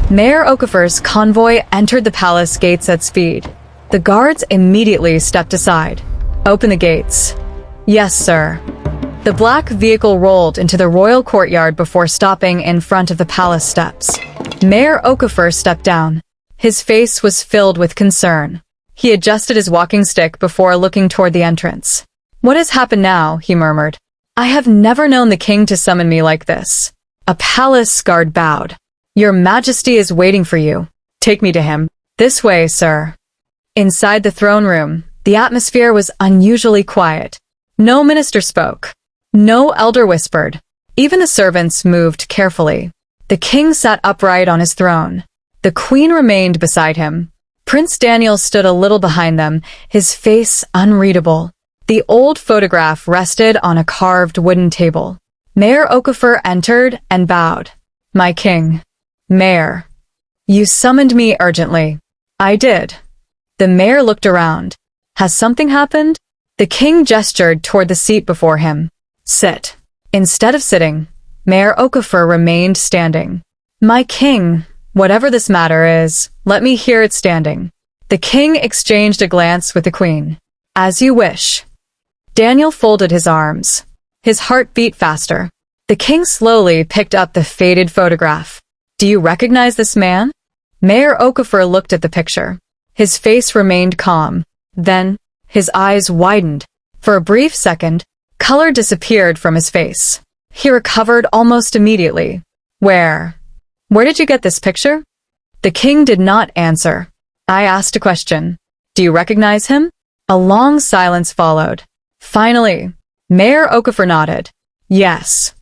Mayor Okafur's convoy entered the palace gates at speed. The guards immediately stepped aside. "Open the gates." "Yes, sir." The black vehicle rolled into the royal courtyard before stopping in front of the palace steps. Mayor Okafur stepped down. His face was filled with concern. He adjusted his walking stick before looking toward the entrance. "What has happened now?" he murmured. "I have never known the king to summon me like this." A palace guard bowed. "Your Majesty is waiting for you. Take me to him." "This way, sir." Inside the throne room, the atmosphere was unusually quiet. No minister spoke. No elder whispered. Even the servants moved carefully. The king sat upright on his throne. The queen remained beside him. Prince Daniel stood a little behind them, his face unreadable. The old photograph rested on a carved wooden table. Mayor Okafur entered and bowed. "My king." "Mayor." "You summoned me urgently." "I did." The mayor looked around. "Has something happened?" The king gestured toward the seat before him. "Sit." Instead of sitting, Mayor Okafur remained standing. "My king, whatever this matter is, let me hear it standing." The king exchanged a glance with the queen. "As you wish." Daniel folded his arms. His heart beat faster. The king slowly picked up the faded photograph. "Do you recognize this man?" Mayor Okafur looked at the picture. His face remained calm. Then, his eyes widened. For a brief second, color disappeared from his face. He recovered almost immediately. Where did you get this picture?" The king did not answer. I asked a question. "Do you recognize him?" A long silence followed. Finally, Mayor Okafur nodded. "Yes.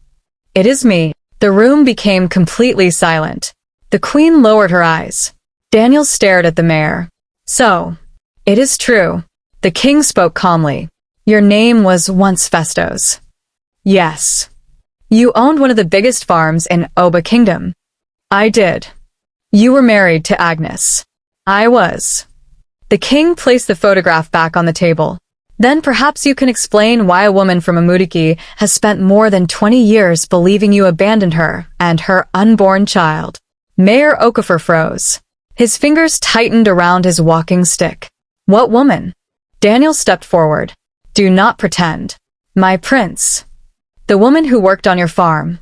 It is me." The room became completely silent. The queen lowered her eyes. Daniel stared at the mayor. "So, it is true." The king spoke calmly. "Your name was once Festos." "Yes." "You owned one of the biggest farms in Oba Kingdom." "I did." "You were married to Agnes." "I was." The king placed the photograph back on the table. "Then perhaps you can explain why a woman from Amudiki has spent more than 20 years believing you abandoned her and her unborn child." Mayor Okafur froze. His fingers tightened around his walking stick. "What woman?" Daniel stepped forward. "Do not pretend." "My prince." "The woman who worked on your farm."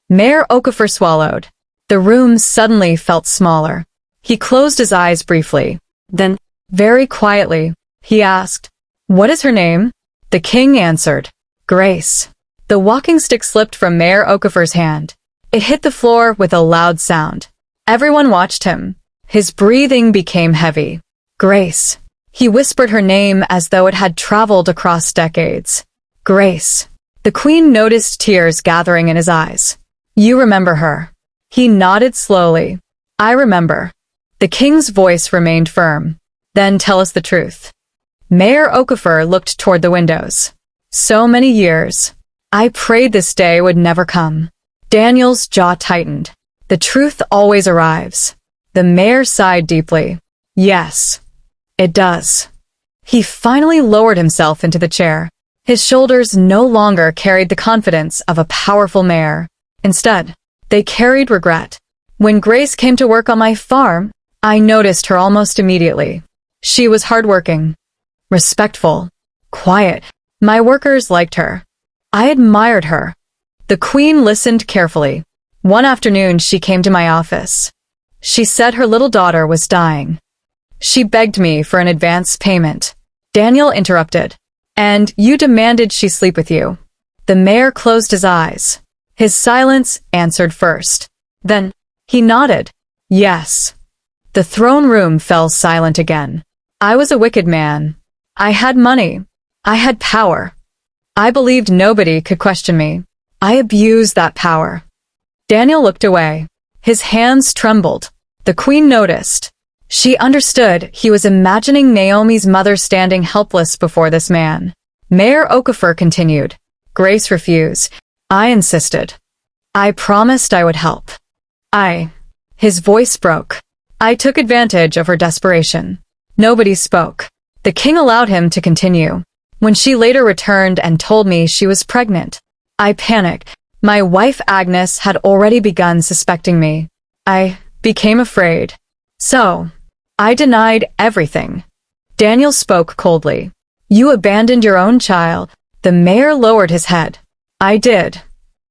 Mayor Okafur swallowed. The room suddenly felt smaller. He closed his eyes briefly. Then, very quietly, he asked, "What is her name?" The king answered, "Grace." The walking stick slipped from Mayor Okafur's hand. It hit the floor with a loud sound. Everyone watched him. His breathing became heavy. "Grace." He whispered her name as though it had traveled across decades. "Grace." The queen noticed tears gathering in his eyes. "You remember her?" He nodded slowly. "I remember." The king's voice remained firm. "Then tell us the truth." Mayor Okafur looked toward the windows. "So many years. I prayed this day would never come." Daniel's jaw tightened. "The truth always arrives." The mayor sighed deeply. "Yes, it does." He finally lowered himself into the chair. His shoulders no longer carried the confidence of a powerful mayor. Instead, they carried regret. "When Grace came to work on my farm, I noticed her almost immediately. She was hardworking, respectful, quiet. My workers liked her. I admired her." The queen listened carefully. "One afternoon she came to my office. She said her little daughter was dying. She begged me for an advance payment." Daniel interrupted. "And you demanded she sleep with you." The mayor closed his eyes. His silence answered first. Then, he nodded. "Yes." The throne room fell silent again. "I was a wicked man. I had money. I had power. I believed nobody could question me. I abused that power." Daniel looked away. His hands trembled. The queen noticed. She understood he was imagining Naomi's mother standing helpless before this man. Mayor Okafur continued. "Grace refused. I insisted. I promised I would help. His voice broke. "I took advantage of her desperation." Nobody spoke. The king allowed him to continue. "When she later returned and told me she was pregnant, I panicked. My wife Agnes had already begun suspecting me. became afraid. So, I denied everything. Daniel spoke coldly. You abandoned your own child. The mayor lowered his head. I did.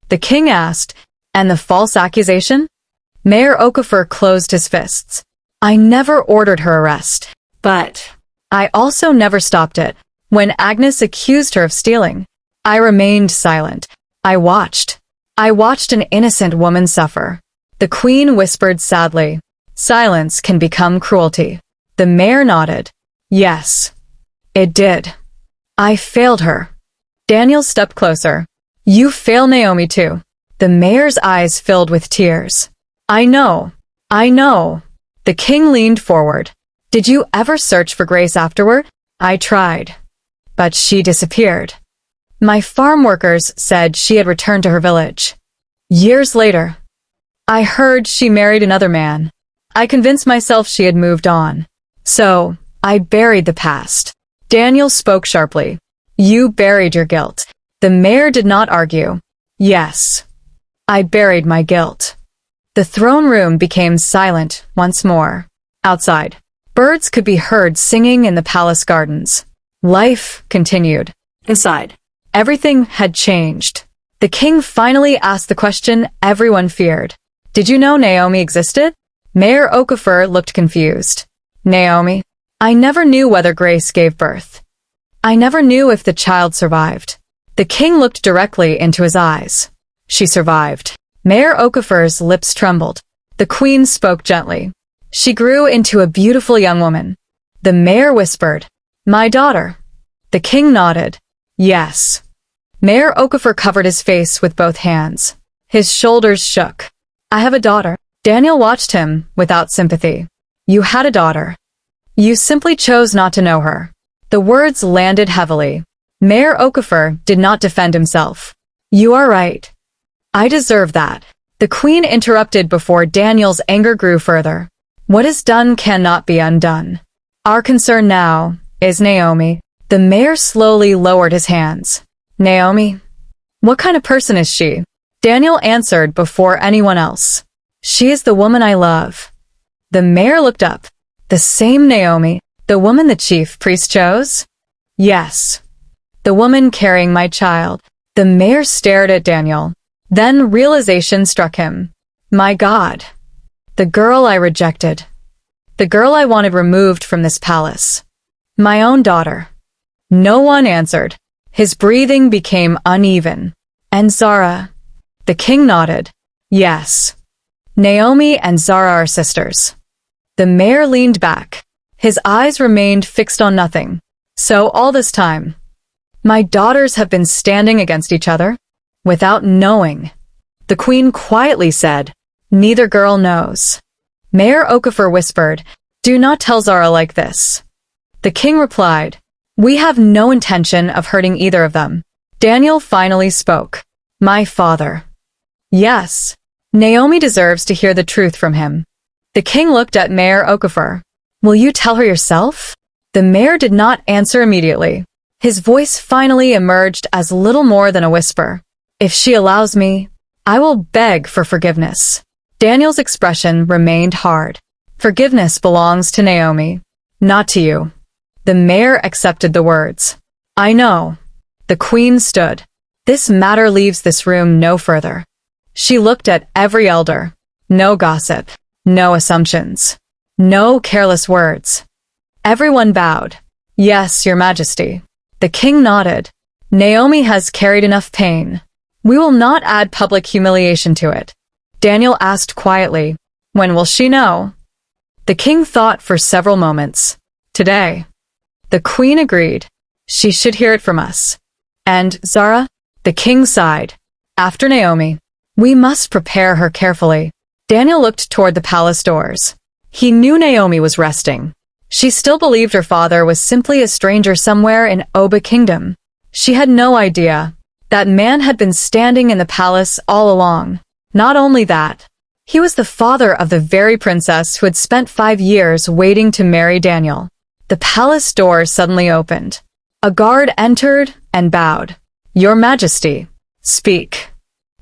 The king asked, and the false accusation? Mayor Okafur closed his fists. I never ordered her arrest. But I also never stopped it. When Agnes accused her of stealing, I remained silent. I watched. I watched an innocent woman suffer. The queen whispered sadly, silence can become cruelty. The mayor nodded. Yes, it did. I failed her. Daniel stepped closer. You fail Naomi too. The mayor's eyes filled with tears. I know. I know. The king leaned forward. Did you ever search for Grace afterward? I tried. But she disappeared. My farm workers said she had returned to her village. Years later, I heard she married another man. I convinced myself she had moved on. So, I buried the past. Daniel spoke sharply. You buried your guilt. The mayor did not argue. Yes, I buried my guilt. The throne room became silent once more. Outside, birds could be heard singing in the palace gardens. Life continued. Inside, everything had changed. The king finally asked the question everyone feared. Did you know Naomi existed? Mayor Okafur looked confused. Naomi? I never knew whether Grace gave birth. I never knew if the child survived. The king looked directly into his eyes. She survived. Mayor Okafur's lips trembled. The queen spoke gently. She grew into a beautiful young woman. The mayor whispered, My daughter. The king nodded. Yes. Mayor Okafur covered his face with both hands. His shoulders shook. I have a daughter. Daniel watched him without sympathy. You had a daughter. You simply chose not to know her. The words landed heavily. Mayor Okafur did not defend himself. You are right. I deserve that. The queen interrupted before Daniel's anger grew further. What is done cannot be undone. Our concern now is Naomi. The mayor slowly lowered his hands. Naomi? What kind of person is she? Daniel answered before anyone else. She is the woman I love. The mayor looked up. The same Naomi, the woman the chief priest chose? Yes. The woman carrying my child. The mayor stared at Daniel. Then realization struck him. My God. The girl I rejected. The girl I wanted removed from this palace. My own daughter. No one answered. His breathing became uneven. And Zara? The king nodded. Yes. Naomi and Zara are sisters. The mayor leaned back. His eyes remained fixed on nothing. So all this time, my daughters have been standing against each other? Without knowing. The queen quietly said, Neither girl knows. Mayor Okafur whispered, Do not tell Zara like this. The king replied, We have no intention of hurting either of them. Daniel finally spoke. My father. Yes. Naomi deserves to hear the truth from him. The king looked at Mayor Okafur. Will you tell her yourself? The mayor did not answer immediately. His voice finally emerged as little more than a whisper. If she allows me, I will beg for forgiveness. Daniel's expression remained hard. Forgiveness belongs to Naomi, not to you. The mayor accepted the words. I know. The queen stood. This matter leaves this room no further. She looked at every elder. No gossip. No assumptions. No careless words. Everyone bowed. Yes, your majesty. The king nodded. Naomi has carried enough pain. We will not add public humiliation to it. Daniel asked quietly, When will she know? The king thought for several moments. Today. The queen agreed. She should hear it from us. And, Zara? The king sighed. After Naomi. We must prepare her carefully. Daniel looked toward the palace doors. He knew Naomi was resting. She still believed her father was simply a stranger somewhere in Oba Kingdom. She had no idea. That man had been standing in the palace all along. Not only that, he was the father of the very princess who had spent 5 years waiting to marry Daniel. The palace door suddenly opened. A guard entered and bowed. Your Majesty, speak.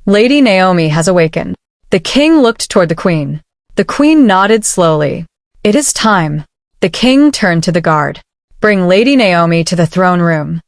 Lady Naomi has awakened. The king looked toward the queen. The queen nodded slowly. It is time. The king turned to the guard. Bring Lady Naomi to the throne room.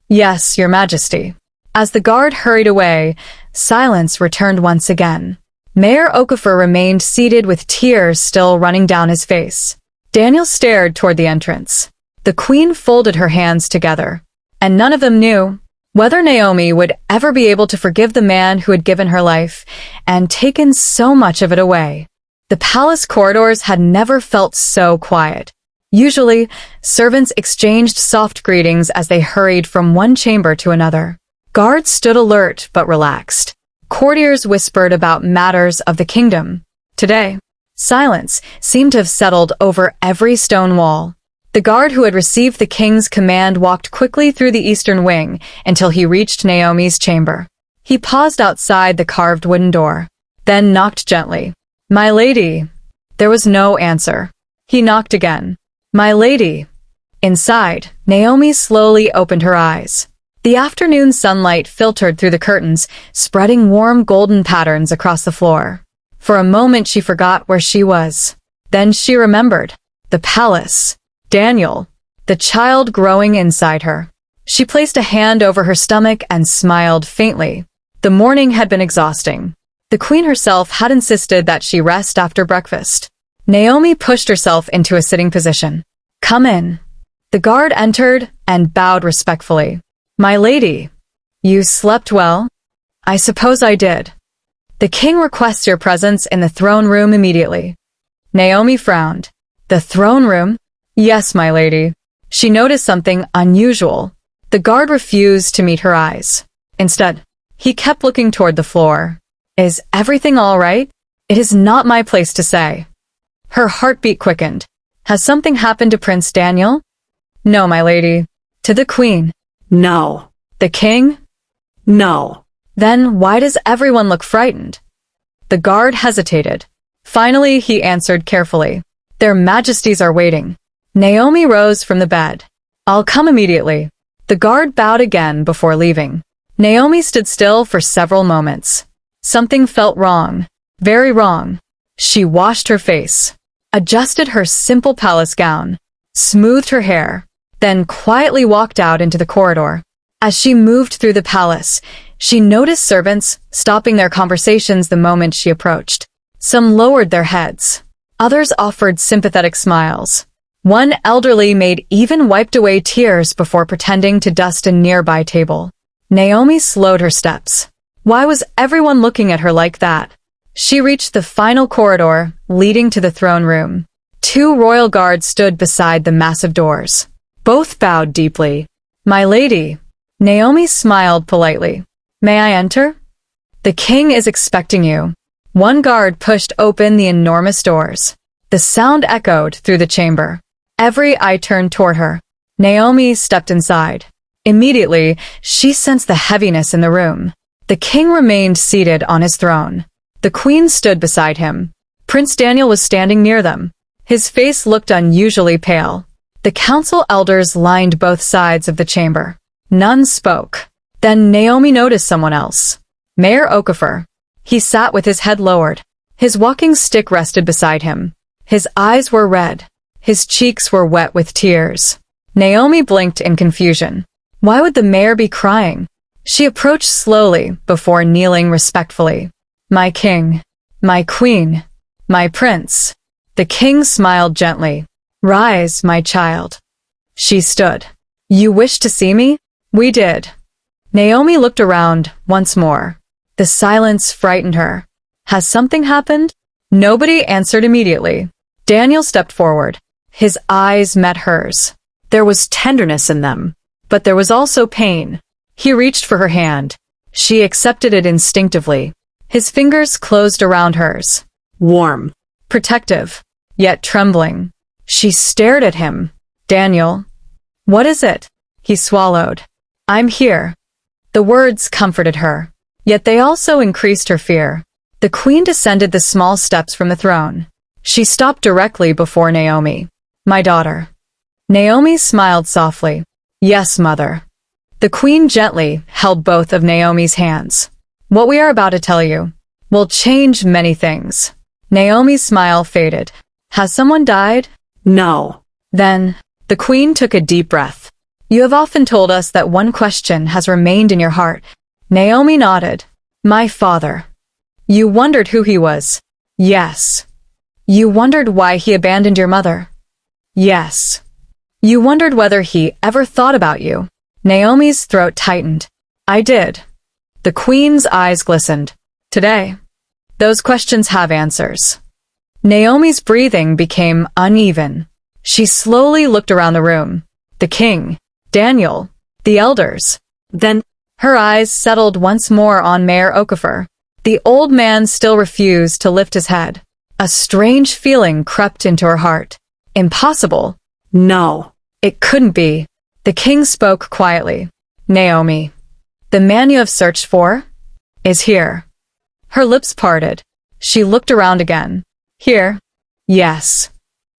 Yes, your majesty. As the guard hurried away, silence returned once again. Mayor Okafur remained seated with tears still running down his face. Daniel stared toward the entrance. The queen folded her hands together, and none of them knew whether Naomi would ever be able to forgive the man who had given her life and taken so much of it away. The palace corridors had never felt so quiet. Usually, servants exchanged soft greetings as they hurried from one chamber to another. Guards stood alert but relaxed. Courtiers whispered about matters of the kingdom. Today, silence seemed to have settled over every stone wall. The guard who had received the king's command walked quickly through the eastern wing until he reached Naomi's chamber. He paused outside the carved wooden door, then knocked gently. My lady. There was no answer. He knocked again. My lady. Inside, Naomi slowly opened her eyes. The afternoon sunlight filtered through the curtains, spreading warm golden patterns across the floor. For a moment she forgot where she was. Then she remembered. The palace. Daniel. The child growing inside her. She placed a hand over her stomach and smiled faintly. The morning had been exhausting. The queen herself had insisted that she rest after breakfast. Naomi pushed herself into a sitting position. Come in. The guard entered and bowed respectfully. My lady, you slept well? I suppose I did. The king requests your presence in the throne room immediately. Naomi frowned. The throne room? Yes, my lady. She noticed something unusual. The guard refused to meet her eyes. Instead, he kept looking toward the floor. Is everything all right? It is not my place to say. Her heartbeat quickened. Has something happened to Prince Daniel? No, my lady. To the queen. No. The king? No. Then why does everyone look frightened? The guard hesitated. Finally, he answered carefully. Their majesties are waiting. Naomi rose from the bed. I'll come immediately. The guard bowed again before leaving. Naomi stood still for several moments. Something felt wrong. Very wrong. She washed her face, adjusted her simple palace gown, smoothed her hair, then quietly walked out into the corridor. As she moved through the palace, she noticed servants stopping their conversations the moment she approached. Some lowered their heads. Others offered sympathetic smiles. One elderly maid even wiped away tears before pretending to dust a nearby table. Naomi slowed her steps. Why was everyone looking at her like that? She reached the final corridor, leading to the throne room. Two royal guards stood beside the massive doors. Both bowed deeply. My lady. Naomi smiled politely. May I enter? The king is expecting you. One guard pushed open the enormous doors. The sound echoed through the chamber. Every eye turned toward her. Naomi stepped inside. Immediately, she sensed the heaviness in the room. The king remained seated on his throne. The queen stood beside him. Prince Daniel was standing near them. His face looked unusually pale. The council elders lined both sides of the chamber. None spoke. Then Naomi noticed someone else. Mayor Okafur. He sat with his head lowered. His walking stick rested beside him. His eyes were red. His cheeks were wet with tears. Naomi blinked in confusion. Why would the mayor be crying? She approached slowly before kneeling respectfully. My king. My queen. My prince. The king smiled gently. Rise, my child. She stood. You wish to see me? We did. Naomi looked around once more. The silence frightened her. Has something happened? Nobody answered immediately. Daniel stepped forward. His eyes met hers. There was tenderness in them, but there was also pain. He reached for her hand. She accepted it instinctively. His fingers closed around hers. Warm. Protective. Yet trembling. She stared at him. Daniel. What is it? He swallowed. I'm here. The words comforted her. Yet they also increased her fear. The queen descended the small steps from the throne. She stopped directly before Naomi. My daughter. Naomi smiled softly. Yes, mother. The queen gently held both of Naomi's hands. What we are about to tell you will change many things. Naomi's smile faded. Has someone died? No. Then, the queen took a deep breath. You have often told us that one question has remained in your heart. Naomi nodded. My father. You wondered who he was. Yes. You wondered why he abandoned your mother. Yes. You wondered whether he ever thought about you. Naomi's throat tightened. I did. The queen's eyes glistened. Today, those questions have answers. Naomi's breathing became uneven. She slowly looked around the room. The king, Daniel, the elders. Then, Her eyes settled once more on Mayor Okafur. The old man still refused to lift his head. A strange feeling crept into her heart. Impossible. no. It couldn't be. The king spoke quietly. Naomi, the man you have searched for is here. Her lips parted. She looked around again. Here? Yes.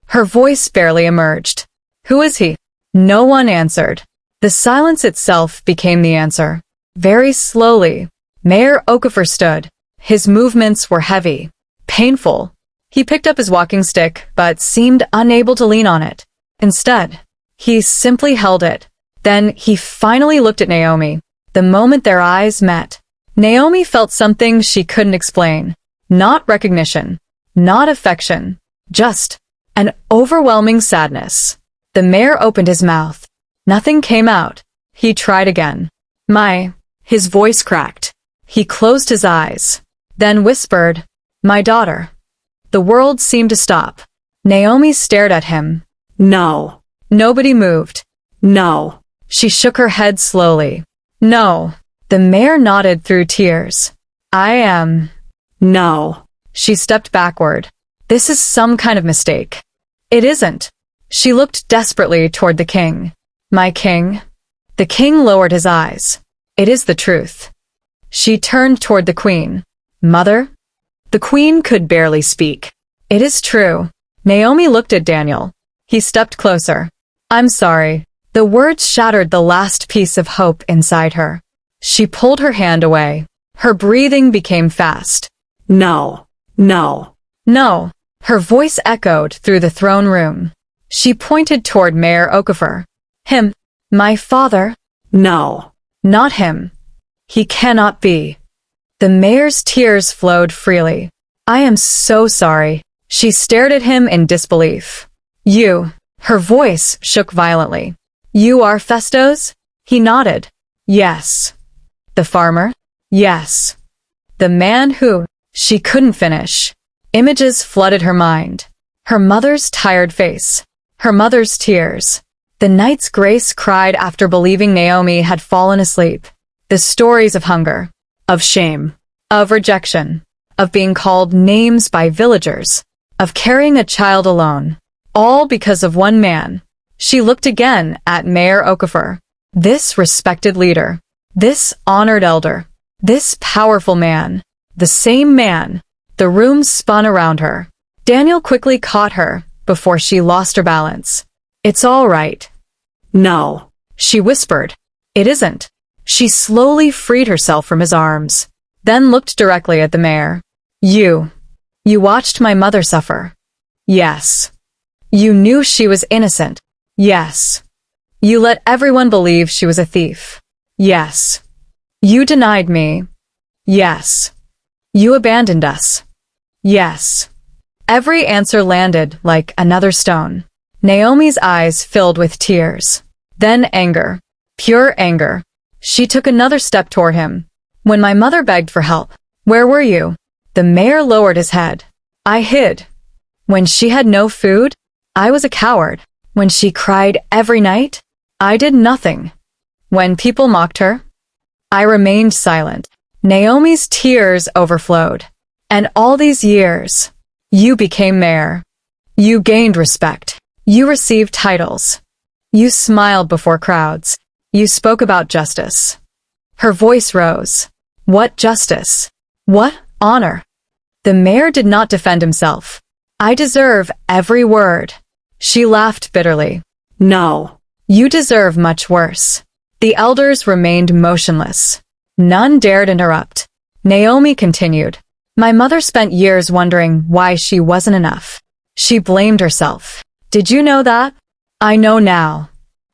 Her voice barely emerged. Who is he? No one answered. The silence itself became the answer. Very slowly, Mayor Okafur stood. His movements were heavy, painful. He picked up his walking stick, but seemed unable to lean on it. Instead, he simply held it. Then he finally looked at Naomi. The moment their eyes met, Naomi felt something she couldn't explain. Not recognition, not affection, just an overwhelming sadness. The mayor opened his mouth. Nothing came out. He tried again. His voice cracked. He closed his eyes, then whispered, my daughter. The world seemed to stop. Naomi stared at him. No. Nobody moved. No. She shook her head slowly. No. The mayor nodded through tears. No. She stepped backward. This is some kind of mistake. It isn't. She looked desperately toward the king. My king? The king lowered his eyes. It is the truth. She turned toward the queen. Mother? The queen could barely speak. It is true. Naomi looked at Daniel. He stepped closer. I'm sorry. The words shattered the last piece of hope inside her. She pulled her hand away. Her breathing became fast. No. No. No. Her voice echoed through the throne room. She pointed toward Mayor Okafur. Him. My father. No. Not him. He cannot be. The mayor's tears flowed freely. I am so sorry. She stared at him in disbelief. You. Her voice shook violently. You are Festos? He nodded. Yes. The farmer? Yes. The man who? She couldn't finish. Images flooded her mind. Her mother's tired face. Her mother's tears. The night's Grace cried after believing Naomi had fallen asleep. The stories of hunger, of shame, of rejection, of being called names by villagers, of carrying a child alone, all because of one man. She looked again at Mayor Okafur. This respected leader, this honored elder, this powerful man, the same man. The room spun around her. Daniel quickly caught her before she lost her balance. It's all right. No. She whispered. It isn't. She slowly freed herself from his arms, then looked directly at the mayor. You watched my mother suffer. Yes. You knew she was innocent. Yes. You let everyone believe she was a thief. Yes. You denied me. Yes. You abandoned us. Yes. Every answer landed like another stone. Naomi's eyes filled with tears. Then anger. Pure anger. She took another step toward him. When my mother begged for help, where were you? The mayor lowered his head. I hid. When she had no food, I was a coward. When she cried every night, I did nothing. When people mocked her, I remained silent. Naomi's tears overflowed. And all these years, you became mayor. You gained respect. You received titles. You smiled before crowds. You spoke about justice. Her voice rose. What justice? What honor? The mayor did not defend himself. I deserve every word. She laughed bitterly. No. You deserve much worse. The elders remained motionless. None dared interrupt. Naomi continued. My mother spent years wondering why she wasn't enough. She blamed herself. Did you know that? I know now.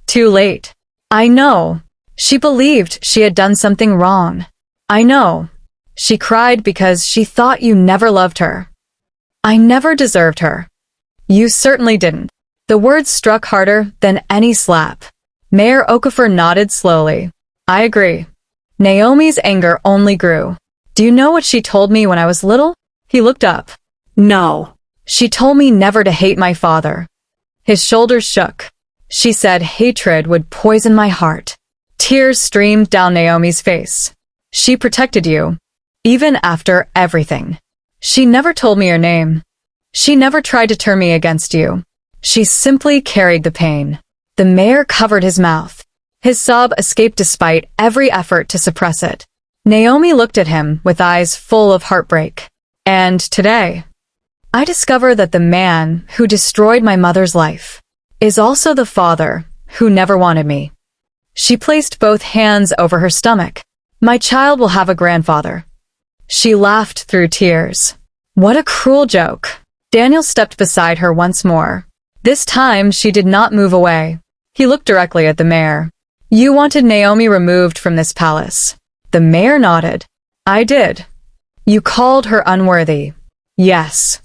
Too late. I know. She believed she had done something wrong. I know. She cried because she thought you never loved her. I never deserved her. You certainly didn't. The words struck harder than any slap. Mayor Okafur nodded slowly. I agree. Naomi's anger only grew. Do you know what she told me when I was little? He looked up. No. She told me never to hate my father. His shoulders shook. She said hatred would poison my heart. Tears streamed down Naomi's face. She protected you, even after everything. She never told me your name. She never tried to turn me against you. She simply carried the pain. The mayor covered his mouth. His sob escaped despite every effort to suppress it. Naomi looked at him with eyes full of heartbreak. And today, I discover that the man who destroyed my mother's life is also the father who never wanted me. She placed both hands over her stomach. My child will have a grandfather. She laughed through tears. What a cruel joke. Daniel stepped beside her once more. This time she did not move away. He looked directly at the mayor. You wanted Naomi removed from this palace. The mayor nodded. I did. You called her unworthy. Yes.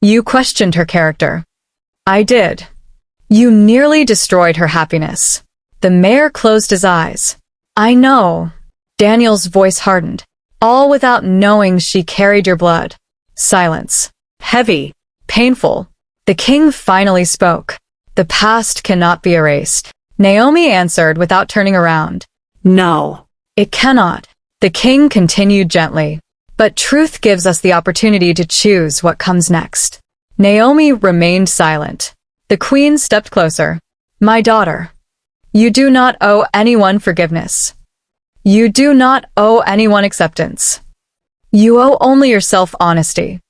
You questioned her character. I did. You nearly destroyed her happiness. The mayor closed his eyes. I know. Daniel's voice hardened. All without knowing she carried your blood. Silence. Heavy. Painful. The king finally spoke. The past cannot be erased. Naomi answered without turning around. No. It cannot. The king continued gently. But truth gives us the opportunity to choose what comes next. Naomi remained silent. The queen stepped closer. My daughter. You do not owe anyone forgiveness. You do not owe anyone acceptance. You owe only yourself honesty.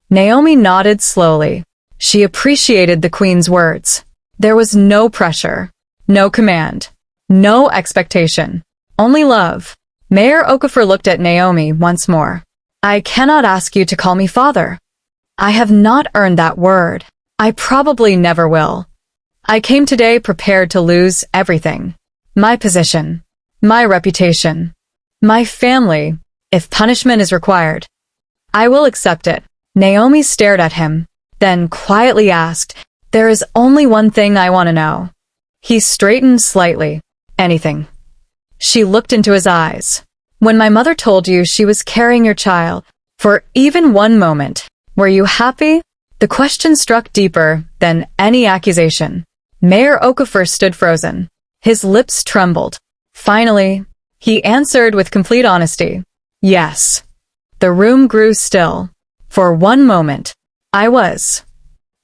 Naomi nodded slowly. She appreciated the queen's words. There was no pressure, no command, no expectation, only love. Mayor Okafur looked at Naomi once more. I cannot ask you to call me father. I have not earned that word. I probably never will. I came today prepared to lose everything. My position, my reputation, my family, if punishment is required. I will accept it. Naomi stared at him, then quietly asked, There is only one thing I want to know. He straightened slightly. Anything. She looked into his eyes. When my mother told you she was carrying your child, for even one moment, were you happy? The question struck deeper than any accusation. Mayor Okafur stood frozen. His lips trembled. Finally, he answered with complete honesty. Yes. The room grew still. For one moment, I was.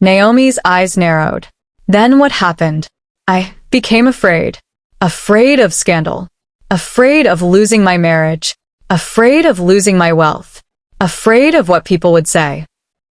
Naomi's eyes narrowed. Then what happened? I became afraid. Afraid of scandal. Afraid of losing my marriage. Afraid of losing my wealth. Afraid of what people would say.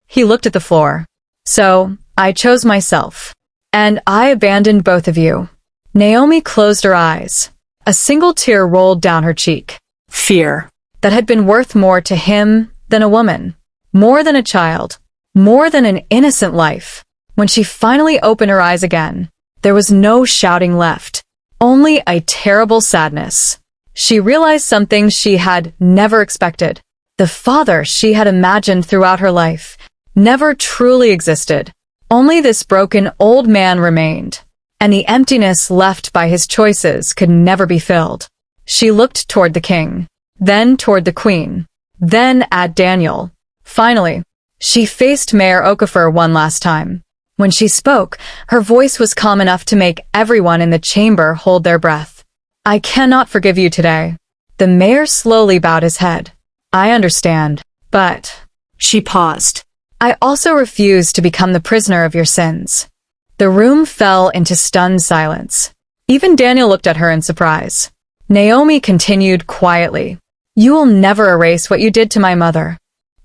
He looked at the floor. So, I chose myself. And I abandoned both of you. Naomi closed her eyes. A single tear rolled down her cheek. Fear. That had been worth more to him than a woman. More than a child. More than an innocent life. When she finally opened her eyes again, there was no shouting left. Only a terrible sadness. She realized something she had never expected. The father she had imagined throughout her life never truly existed. Only this broken old man remained, and the emptiness left by his choices could never be filled. She looked toward the king, then toward the queen, then at Daniel. Finally, she faced Mayor Okafur one last time. When she spoke, her voice was calm enough to make everyone in the chamber hold their breath. I cannot forgive you today. The mayor slowly bowed his head. I understand, but... She paused. I also refuse to become the prisoner of your sins. The room fell into stunned silence. Even Daniel looked at her in surprise. Naomi continued quietly. You will never erase what you did to my mother.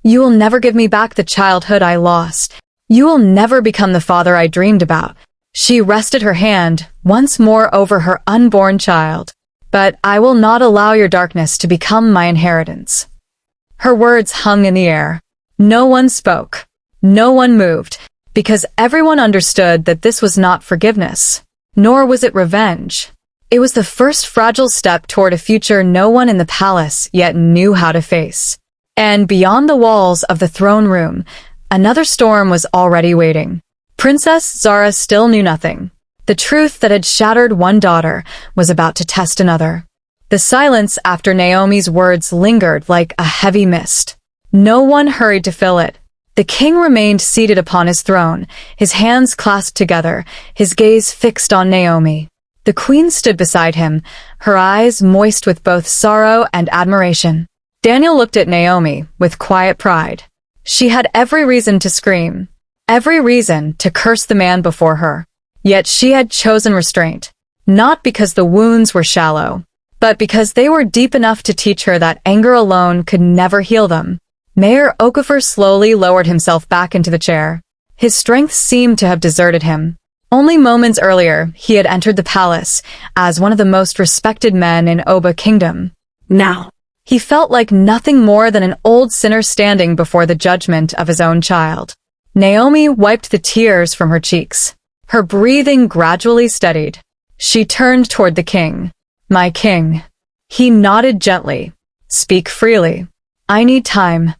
You will never give me back the childhood I lost. You will never become the father I dreamed about. She rested her hand once more over her unborn child. But I will not allow your darkness to become my inheritance. Her words hung in the air. No one spoke. No one moved, because everyone understood that this was not forgiveness, nor was it revenge. It was the first fragile step toward a future no one in the palace yet knew how to face. And beyond the walls of the throne room, another storm was already waiting. Princess Zara still knew nothing. The truth that had shattered one daughter was about to test another. The silence after Naomi's words lingered like a heavy mist. No one hurried to fill it. The king remained seated upon his throne, his hands clasped together, his gaze fixed on Naomi. The queen stood beside him, her eyes moist with both sorrow and admiration. Daniel looked at Naomi with quiet pride. She had every reason to scream, every reason to curse the man before her. Yet she had chosen restraint, not because the wounds were shallow, but because they were deep enough to teach her that anger alone could never heal them. Mayor Okafur slowly lowered himself back into the chair. His strength seemed to have deserted him. Only moments earlier, he had entered the palace as one of the most respected men in Oba Kingdom. Now, He felt like nothing more than an old sinner standing before the judgment of his own child. Naomi wiped the tears from her cheeks. Her breathing gradually steadied. She turned toward the king. "My king." He nodded gently. "Speak freely. I need time.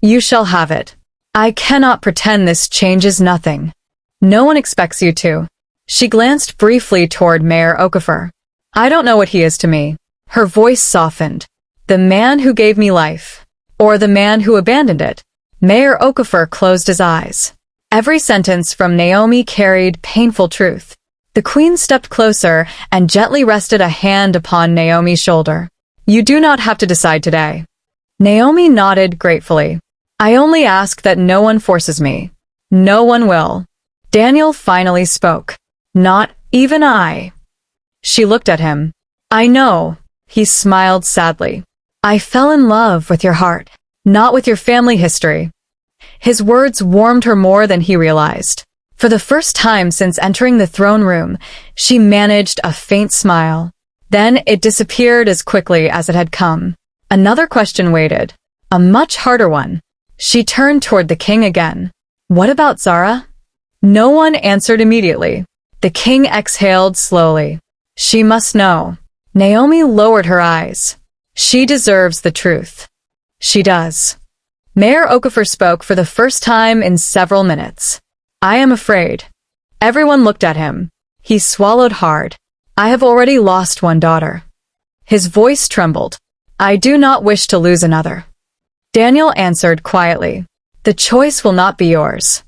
You shall have it. I cannot pretend this changes nothing. No one expects you to." She glanced briefly toward Mayor Okafur. "I don't know what he is to me." Her voice softened. "The man who gave me life, or the man who abandoned it." Mayor Okafur closed his eyes. Every sentence from Naomi carried painful truth. The queen stepped closer and gently rested a hand upon Naomi's shoulder. "You do not have to decide today." Naomi nodded gratefully. "I only ask that no one forces me. No one will." Daniel finally spoke. "Not even I." She looked at him. "I know." He smiled sadly. "I fell in love with your heart, not with your family history." His words warmed her more than he realized. For the first time since entering the throne room, she managed a faint smile. Then it disappeared as quickly as it had come. Another question waited, a much harder one. She turned toward the king again. "What about Zara?" No one answered immediately. The king exhaled slowly. "She must know." Naomi lowered her eyes. "She deserves the truth." "She does." Mayor Okafur spoke for the first time in several minutes. "I am afraid." Everyone looked at him. He swallowed hard. "I have already lost one daughter." His voice trembled. "I do not wish to lose another." Daniel answered quietly. "The choice will not be yours."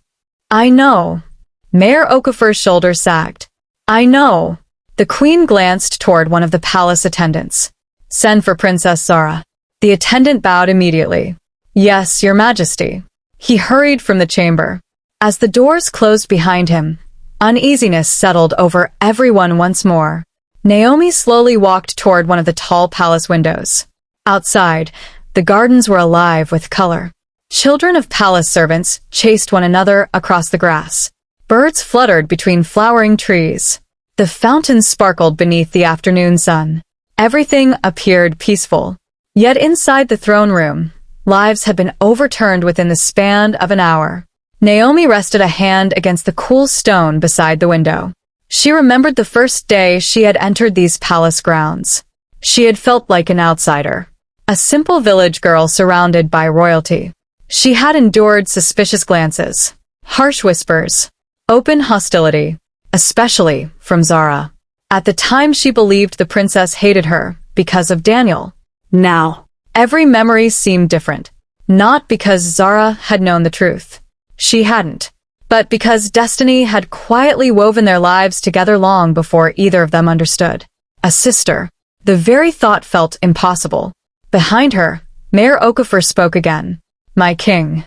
"I know." Mayor Okafur's shoulders sagged. "I know." The queen glanced toward one of the palace attendants. "Send for Princess Zara." The attendant bowed immediately. "Yes, your majesty." He hurried from the chamber. As the doors closed behind him, uneasiness settled over everyone once more. Naomi slowly walked toward one of the tall palace windows. Outside, the gardens were alive with color. Children of palace servants chased one another across the grass. Birds fluttered between flowering trees. The fountains sparkled beneath the afternoon sun. Everything appeared peaceful. Yet inside the throne room, lives had been overturned within the span of an hour. Naomi rested a hand against the cool stone beside the window. She remembered the first day she had entered these palace grounds. She had felt like an outsider, a simple village girl surrounded by royalty. She had endured suspicious glances, harsh whispers, open hostility, especially from Zara. At the time she believed the princess hated her because of Daniel. Now, every memory seemed different. Not because Zara had known the truth. She hadn't. But because destiny had quietly woven their lives together long before either of them understood. A sister. The very thought felt impossible. Behind her, Mayor Okafur spoke again. "My king."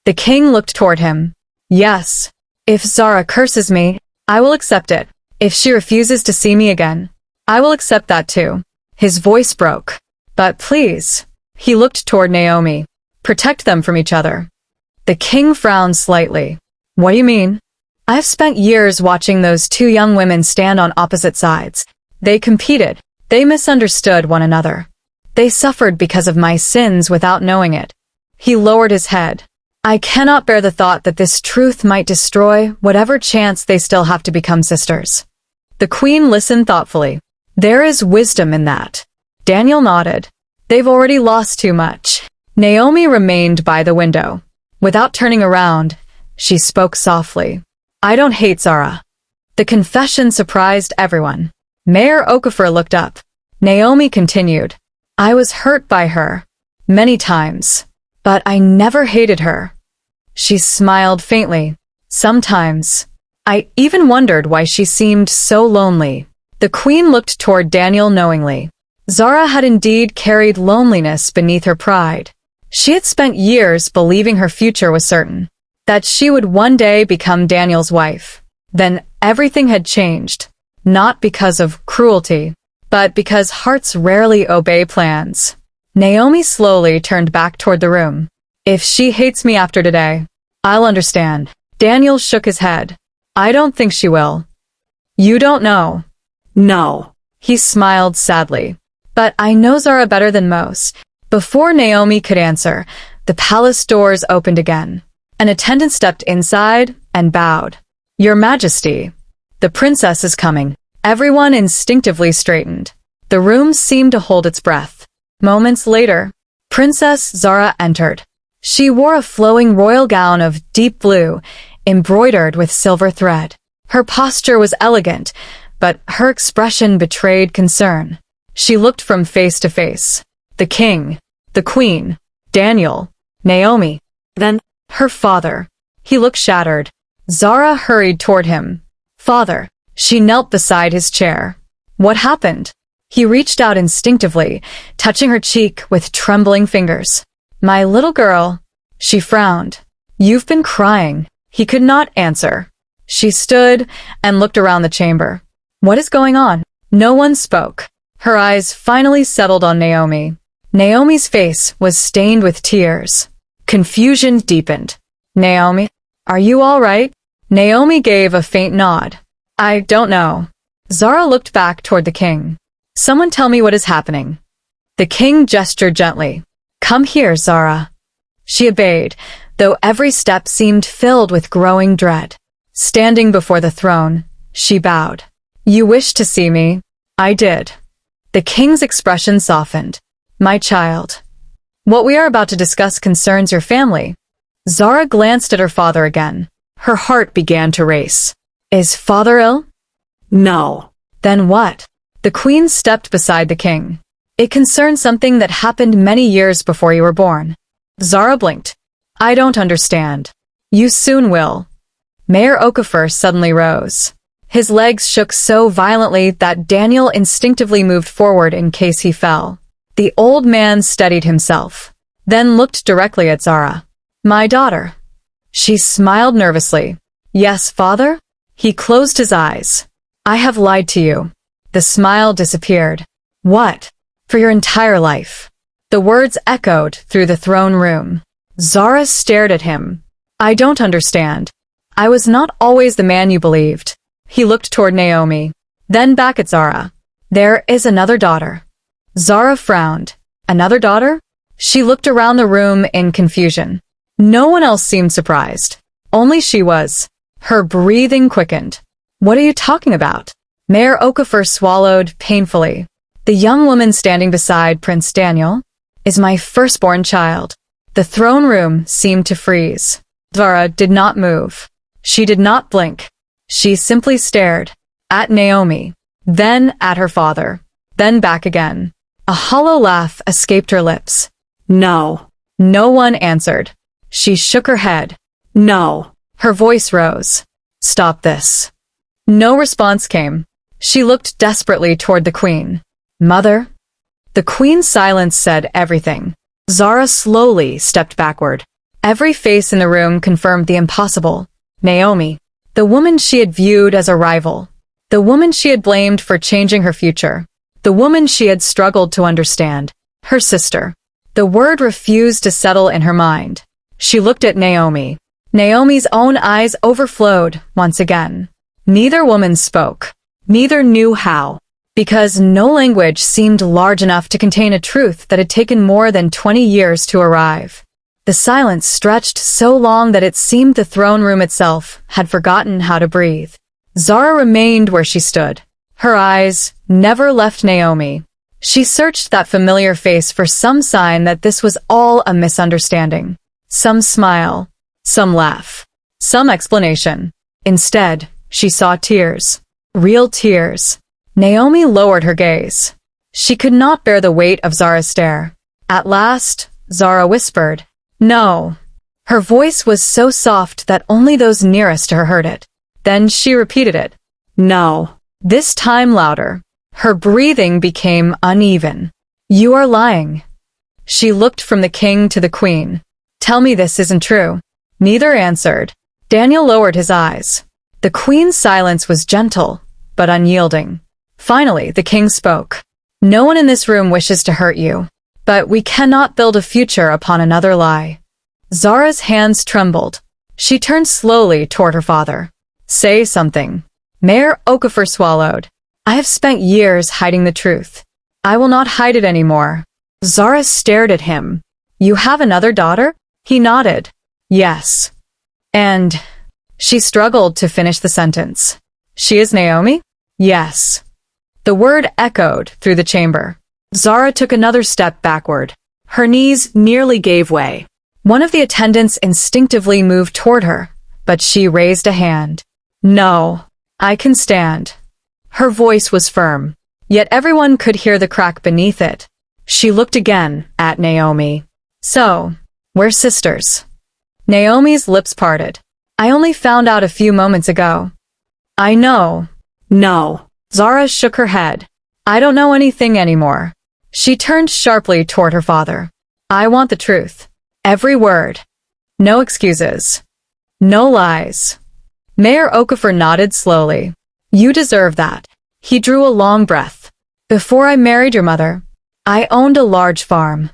The king looked toward him. "Yes. If Zara curses me, I will accept it. If she refuses to see me again, I will accept that too." His voice broke. "But please." He looked toward Naomi. "Protect them from each other." The king frowned slightly. "What do you mean?" "I've spent years watching those two young women stand on opposite sides. They competed. They misunderstood one another. They suffered because of my sins without knowing it. He lowered his head. I cannot bear the thought that this truth might destroy whatever chance they still have to become sisters. The queen listened thoughtfully. There is wisdom in that. Daniel nodded. They've already lost too much. Naomi remained by the window. Without turning around, she spoke softly. I don't hate Zara. The confession surprised everyone. Mayor Okafur looked up. Naomi continued. I was hurt by her. Many times. But I never hated her. She smiled faintly. Sometimes. I even wondered why she seemed so lonely. The queen looked toward Daniel knowingly. Zara had indeed carried loneliness beneath her pride. She had spent years believing her future was certain, that she would one day become Daniel's wife. Then everything had changed, not because of cruelty, but because hearts rarely obey plans. Naomi slowly turned back toward the room. If she hates me after today, I'll understand. Daniel shook his head. I don't think she will. You don't know. No. He smiled sadly. But I know Zara better than most. Before Naomi could answer, the palace doors opened again. An attendant stepped inside and bowed. Your Majesty, the princess is coming. Everyone instinctively straightened. The room seemed to hold its breath. Moments later, Princess Zara entered. She wore a flowing royal gown of deep blue, embroidered with silver thread. Her posture was elegant, but her expression betrayed concern. She looked from face to face. The king, the queen, Daniel, Naomi, then her father. He looked shattered. Zara hurried toward him. Father. She knelt beside his chair. What happened? He reached out instinctively, touching her cheek with trembling fingers. My little girl. She frowned. You've been crying. He could not answer. She stood and looked around the chamber. What is going on? No one spoke. Her eyes finally settled on Naomi. Naomi's face was stained with tears. Confusion deepened. Naomi, are you all right? Naomi gave a faint nod. I don't know. Zara looked back toward the king. Someone tell me what is happening. The king gestured gently. Come here, Zara. She obeyed, though every step seemed filled with growing dread. Standing before the throne, she bowed. You wished to see me? I did. The king's expression softened. My child. What we are about to discuss concerns your family. Zara glanced at her father again. Her heart began to race. Is father ill? No. Then what? The queen stepped beside the king. It concerns something that happened many years before you were born. Zara blinked. I don't understand. You soon will. Mayor Okafur suddenly rose. His legs shook so violently that Daniel instinctively moved forward in case he fell. The old man steadied himself, then looked directly at Zara. My daughter. She smiled nervously. Yes, father? He closed his eyes. I have lied to you. The smile disappeared. What? For your entire life. The words echoed through the throne room. Zara stared at him. I don't understand. I was not always the man you believed. He looked toward Naomi, then back at Zara. There is another daughter. Zara frowned. Another daughter? She looked around the room in confusion. No one else seemed surprised. Only she was. Her breathing quickened. What are you talking about? Mayor Okafur swallowed painfully. The young woman standing beside Prince Daniel is my firstborn child. The throne room seemed to freeze. Zara did not move. She did not blink. She simply stared at Naomi, then at her father, then back again. A hollow laugh escaped her lips. No. No one answered. She shook her head. No. Her voice rose. Stop this. No response came. She looked desperately toward the queen. Mother? The queen's silence said everything. Zara slowly stepped backward. Every face in the room confirmed the impossible. Naomi. The woman she had viewed as a rival. The woman she had blamed for changing her future. The woman she had struggled to understand. Her sister. The word refused to settle in her mind. She looked at Naomi. Naomi's own eyes overflowed once again. Neither woman spoke. Neither knew how. Because no language seemed large enough to contain a truth that had taken more than 20 years to arrive. The silence stretched so long that it seemed the throne room itself had forgotten how to breathe. Zara remained where she stood. Her eyes never left Naomi. She searched that familiar face for some sign that this was all a misunderstanding. Some smile, some laugh, some explanation. Instead, she saw tears. Real tears. Naomi lowered her gaze. She could not bear the weight of Zara's stare. At last, Zara whispered, "No." Her voice was so soft that only those nearest to her heard it. Then she repeated it. No. This time louder. Her breathing became uneven. "You are lying." She looked from the king to the queen. "Tell me this isn't true." Neither answered. Daniel lowered his eyes. The queen's silence was gentle, but unyielding. Finally, the king spoke. "No one in this room wishes to hurt you, but we cannot build a future upon another lie." Zara's hands trembled. She turned slowly toward her father. "Say something." Mayor Okafur swallowed. "I have spent years hiding the truth. I will not hide it anymore." Zara stared at him. "You have another daughter?" He nodded. "Yes." "And—" She struggled to finish the sentence. "She is Naomi?" "Yes." The word echoed through the chamber. Zara took another step backward. Her knees nearly gave way. One of the attendants instinctively moved toward her, but she raised a hand. "No, I can stand." Her voice was firm, yet everyone could hear the crack beneath it. She looked again at Naomi. "So, we're sisters." Naomi's lips parted. "I only found out a few moments ago." "I know." No. Zara shook her head. "I don't know anything anymore." She turned sharply toward her father. "I want the truth. Every word. No excuses. No lies." Mayor Okafur nodded slowly. "You deserve that." He drew a long breath. "Before I married your mother, I owned a large farm.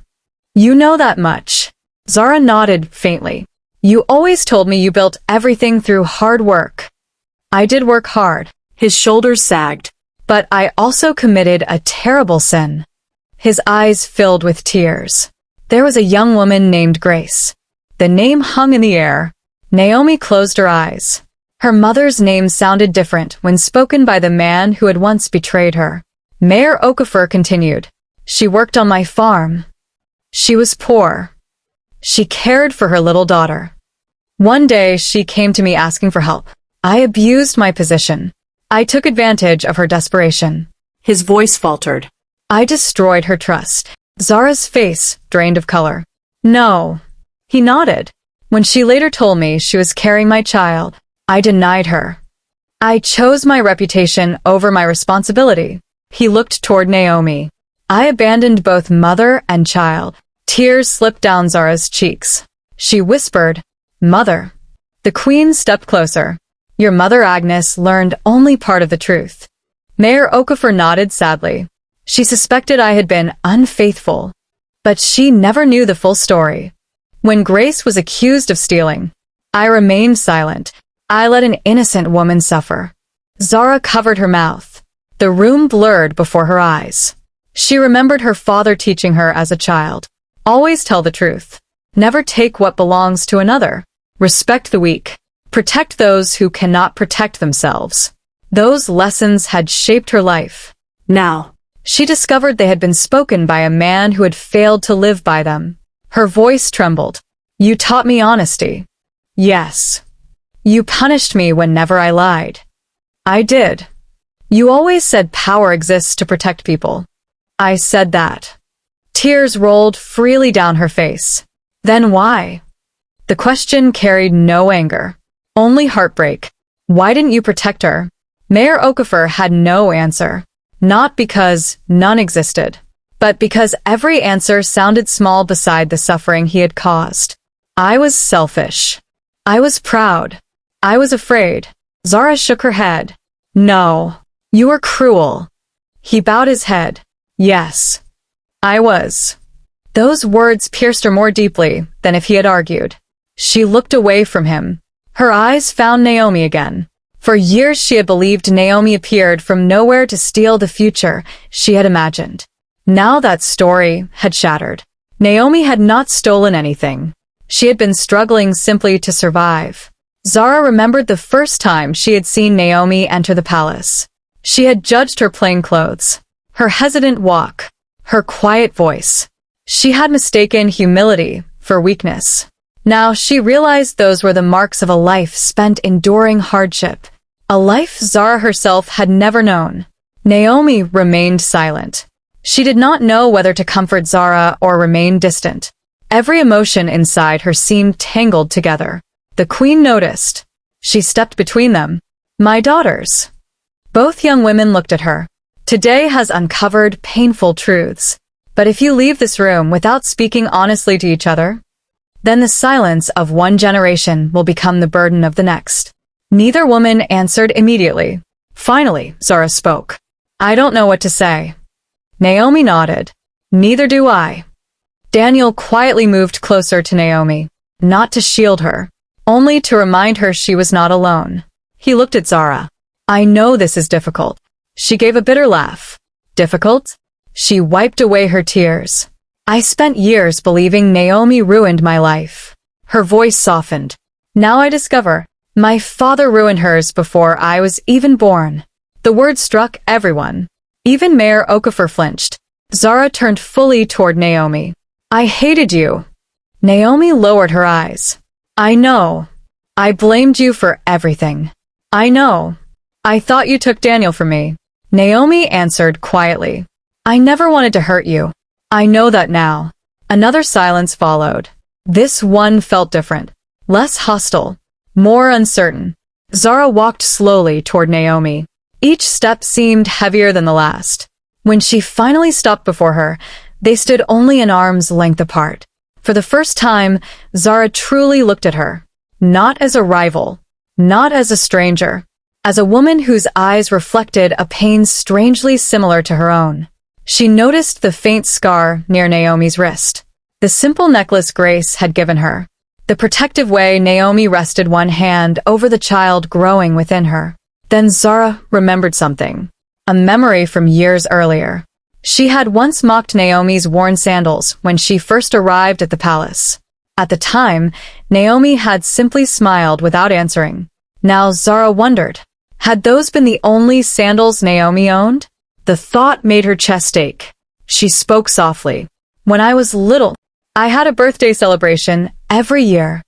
You know that much." Zara nodded faintly. "You always told me you built everything through hard work." "I did work hard." His shoulders sagged. "But I also committed a terrible sin." His eyes filled with tears. "There was a young woman named Grace." The name hung in the air. Naomi closed her eyes. Her mother's name sounded different when spoken by the man who had once betrayed her. Mayor Okafur continued. "She worked on my farm. She was poor. She cared for her little daughter. One day she came to me asking for help. I abused my position. I took advantage of her desperation." His voice faltered. "I destroyed her trust." Zara's face drained of color. "No." He nodded. "When she later told me she was carrying my child, I denied her. I chose my reputation over my responsibility." He looked toward Naomi. "I abandoned both mother and child." Tears slipped down Zara's cheeks. She whispered, "Mother." The queen stepped closer. "Your mother Agnes learned only part of the truth." Mayor Okafur nodded sadly. "She suspected I had been unfaithful, but she never knew the full story. When Grace was accused of stealing, I remained silent. I let an innocent woman suffer." Zara covered her mouth. The room blurred before her eyes. She remembered her father teaching her as a child. Always tell the truth. Never take what belongs to another. Respect the weak. Protect those who cannot protect themselves. Those lessons had shaped her life. Now, she discovered they had been spoken by a man who had failed to live by them. Her voice trembled. "You taught me honesty." "Yes." "You punished me whenever I lied." "I did." "You always said power exists to protect people." "I said that." Tears rolled freely down her face. "Then why?" The question carried no anger, only heartbreak. "Why didn't you protect her?" Mayor Okafur had no answer. Not because none existed, but because every answer sounded small beside the suffering he had caused. "I was selfish. I was proud. I was afraid." Zara shook her head. "No, you were cruel." He bowed his head. "Yes, I was." Those words pierced her more deeply than if he had argued. She looked away from him. Her eyes found Naomi again. For years she had believed Naomi appeared from nowhere to steal the future she had imagined. Now that story had shattered. Naomi had not stolen anything. She had been struggling simply to survive. Zara remembered the first time she had seen Naomi enter the palace. She had judged her plain clothes, her hesitant walk, her quiet voice. She had mistaken humility for weakness. Now she realized those were the marks of a life spent enduring hardship, a life Zara herself had never known. Naomi remained silent. She did not know whether to comfort Zara or remain distant. Every emotion inside her seemed tangled together. The queen noticed. She stepped between them. "My daughters." Both young women looked at her. "Today has uncovered painful truths. But if you leave this room without speaking honestly to each other, then the silence of one generation will become the burden of the next." Neither woman answered immediately. Finally, Zara spoke. "I don't know what to say." Naomi nodded. "Neither do I." Daniel quietly moved closer to Naomi, not to shield her, only to remind her she was not alone. He looked at Zara. "I know this is difficult." She gave a bitter laugh. "Difficult?" She wiped away her tears. "I spent years believing Naomi ruined my life." Her voice softened. "Now I discover my father ruined hers before I was even born." The word struck everyone. Even Mayor Okafur flinched. Zara turned fully toward Naomi. "I hated you." Naomi lowered her eyes. "I know. I blamed you for everything. I know. I thought you took Daniel from me." Naomi answered quietly. "I never wanted to hurt you. I know that now." Another silence followed. This one felt different, less hostile, more uncertain. Zara walked slowly toward Naomi. Each step seemed heavier than the last. When she finally stopped before her, they stood only an arm's length apart. For the first time, Zara truly looked at her. Not as a rival, not as a stranger, as a woman whose eyes reflected a pain strangely similar to her own. She noticed the faint scar near Naomi's wrist, the simple necklace Grace had given her, the protective way Naomi rested one hand over the child growing within her. Then Zara remembered something, a memory from years earlier. She had once mocked Naomi's worn sandals when she first arrived at the palace. At the time, Naomi had simply smiled without answering. Now Zara wondered, had those been the only sandals Naomi owned? The thought made her chest ache. She spoke softly. "When I was little, I had a birthday celebration every year."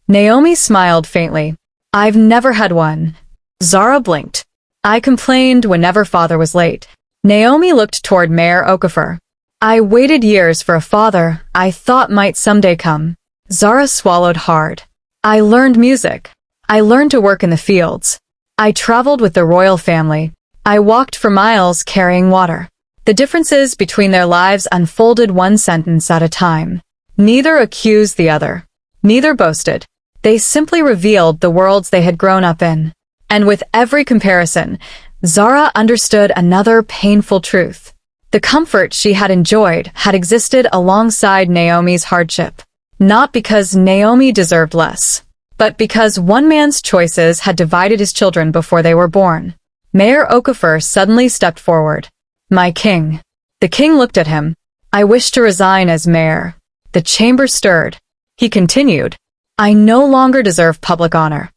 Naomi smiled faintly. "I've never had one." Zara blinked. "I complained whenever father was late." Naomi looked toward Mayor Okafur. "I waited years for a father I thought might someday come." Zara swallowed hard. "I learned music. I learned to work in the fields. I traveled with the royal family. I walked for miles carrying water." The differences between their lives unfolded one sentence at a time. Neither accused the other. Neither boasted. They simply revealed the worlds they had grown up in. And with every comparison, Zara understood another painful truth. The comfort she had enjoyed had existed alongside Naomi's hardship. Not because Naomi deserved less, but because one man's choices had divided his children before they were born. Mayor Okafur suddenly stepped forward. "My king." The king looked at him. "I wish to resign as mayor." The chamber stirred. He continued, "I no longer deserve public honor.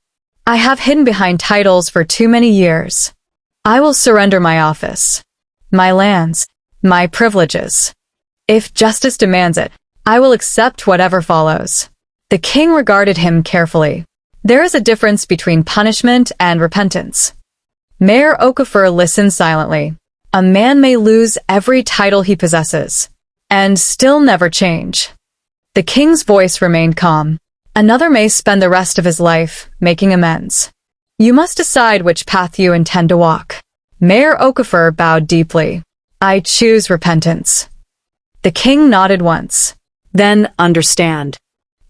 I have hidden behind titles for too many years. I will surrender my office, my lands, my privileges. If justice demands it, I will accept whatever follows." The king regarded him carefully. There is a difference between punishment and repentance. Mayor Okafur listened silently. A man may lose every title he possesses, and still never change. The king's voice remained calm. Another may spend the rest of his life making amends. You must decide which path you intend to walk. Mayor Okafur bowed deeply. "I choose repentance." The king nodded once. Then understand.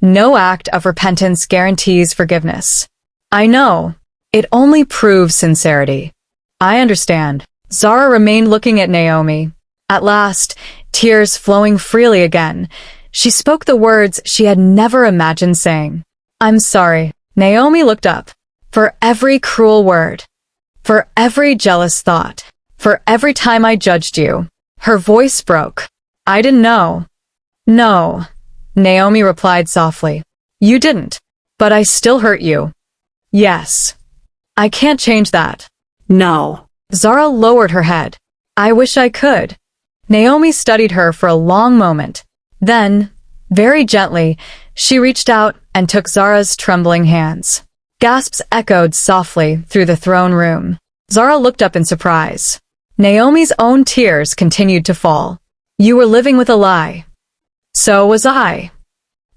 No act of repentance guarantees forgiveness. "I know. It only proves sincerity." "I understand." Zara remained looking at Naomi. At last, tears flowing freely again, she spoke the words she had never imagined saying. "I'm sorry." Naomi looked up. "For every cruel word. For every jealous thought. For every time I judged you." Her voice broke. "I didn't know." "No," Naomi replied softly. You didn't. But I still hurt you. Yes. I can't change that. No. Zara lowered her head. I wish I could. Naomi studied her for a long moment. Then, very gently, she reached out and took Zara's trembling hands. Gasps echoed softly through the throne room. Zara looked up in surprise. Naomi's own tears continued to fall. You were living with a lie. So was I.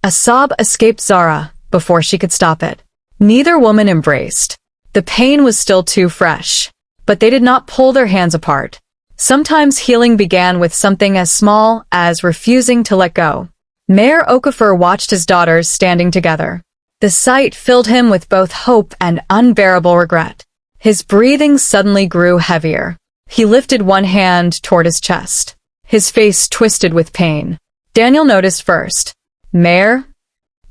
A sob escaped Zara before she could stop it. Neither woman embraced. The pain was still too fresh, but they did not pull their hands apart. Sometimes healing began with something as small as refusing to let go. Mayor Okafur watched his daughters standing together. The sight filled him with both hope and unbearable regret. His breathing suddenly grew heavier. He lifted one hand toward his chest. His face twisted with pain. Daniel noticed first. Mayor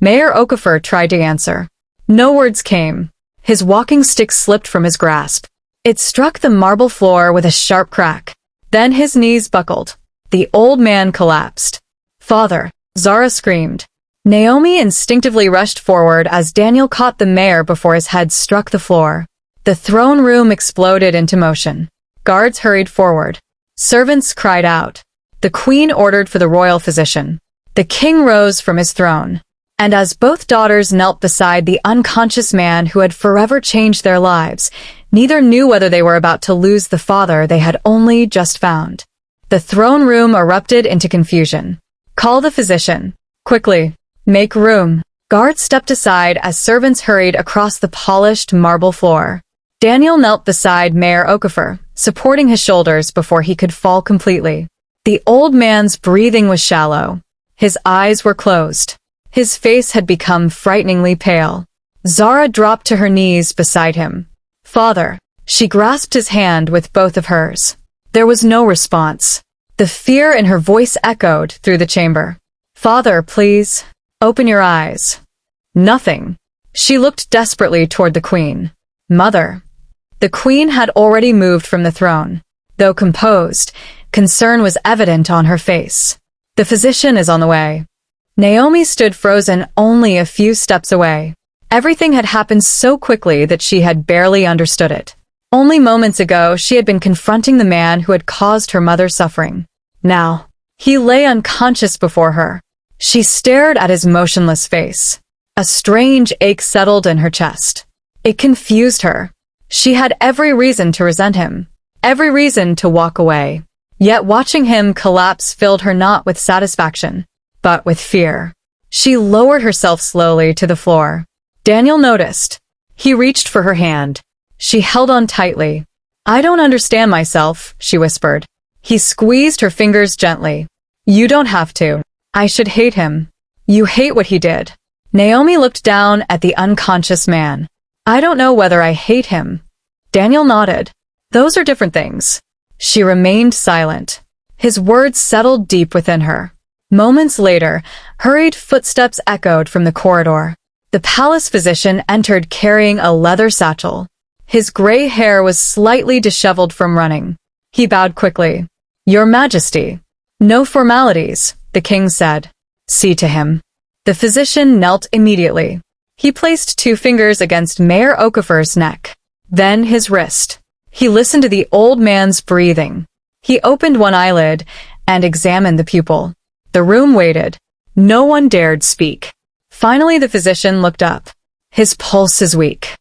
Okafur tried to answer. No words came. His walking stick slipped from his grasp. It struck the marble floor with a sharp crack. Then his knees buckled. The old man collapsed. Father, Zara screamed. Naomi instinctively rushed forward as Daniel caught the mayor before his head struck the floor. The throne room exploded into motion. Guards hurried forward. Servants cried out. The queen ordered for the royal physician. The king rose from his throne. And as both daughters knelt beside the unconscious man who had forever changed their lives, neither knew whether they were about to lose the father they had only just found. The throne room erupted into confusion. Call the physician. Quickly. Make room. Guards stepped aside as servants hurried across the polished marble floor. Daniel knelt beside Mayor Okafur, supporting his shoulders before he could fall completely. The old man's breathing was shallow. His eyes were closed. His face had become frighteningly pale. Zara dropped to her knees beside him. Father. She grasped his hand with both of hers. There was no response. The fear in her voice echoed through the chamber. Father, please. Open your eyes. Nothing. She looked desperately toward the queen. Mother. The queen had already moved from the throne. Though composed, concern was evident on her face. The physician is on the way. Naomi stood frozen only a few steps away. Everything had happened so quickly that she had barely understood it. Only moments ago, she had been confronting the man who had caused her mother suffering. Now, he lay unconscious before her. She stared at his motionless face. A strange ache settled in her chest. It confused her. She had every reason to resent him, every reason to walk away. Yet watching him collapse filled her not with satisfaction, but with fear. She lowered herself slowly to the floor. Daniel noticed. He reached for her hand. She held on tightly. I don't understand myself, she whispered. He squeezed her fingers gently. You don't have to. I should hate him. You hate what he did. Naomi looked down at the unconscious man. I don't know whether I hate him. Daniel nodded. Those are different things. She remained silent. His words settled deep within her. Moments later, hurried footsteps echoed from the corridor. The palace physician entered carrying a leather satchel. His gray hair was slightly disheveled from running. He bowed quickly. Your Majesty. No formalities, the king said. See to him. The physician knelt immediately. He placed 2 fingers against Mayor Okafur's neck, then his wrist. He listened to the old man's breathing. He opened one eyelid and examined the pupil. The room waited. No one dared speak. Finally, the physician looked up. His pulse is weak.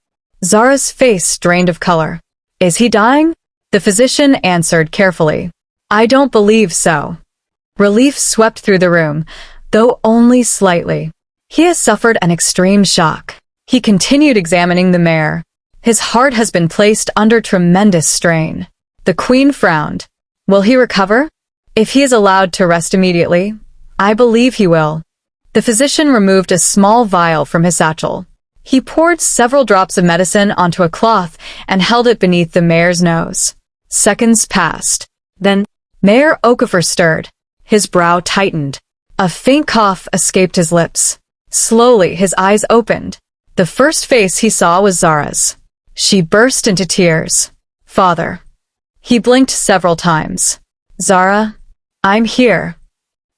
Zara's face drained of color. Is he dying? The physician answered carefully. I don't believe so. Relief swept through the room, though only slightly. He has suffered an extreme shock. He continued examining the mayor. His heart has been placed under tremendous strain. The queen frowned. Will he recover? If he is allowed to rest immediately, I believe he will. The physician removed a small vial from his satchel. He poured several drops of medicine onto a cloth and held it beneath the mayor's nose. Seconds passed. Then, Mayor Okafur stirred. His brow tightened. A faint cough escaped his lips. Slowly, his eyes opened. The first face he saw was Zara's. She burst into tears. Father. He blinked several times. Zara, I'm here.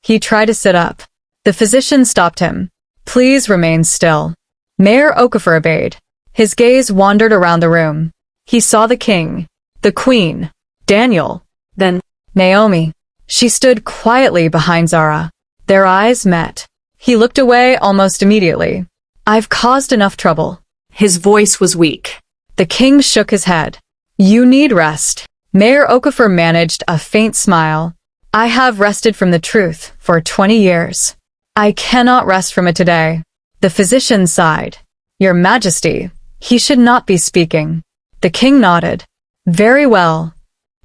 He tried to sit up. The physician stopped him. Please remain still. Mayor Okafur obeyed. His gaze wandered around the room. He saw the king, the queen, Daniel, Then, Naomi. She stood quietly behind Zara. Their eyes met. He looked away almost immediately. I've caused enough trouble. his voice was weak. The king shook his head. You need rest. Mayor Okafur managed a faint smile. I have rested from the truth for 20 years. I cannot rest from it today. The physician sighed. Your Majesty, he should not be speaking. The king nodded. Very well.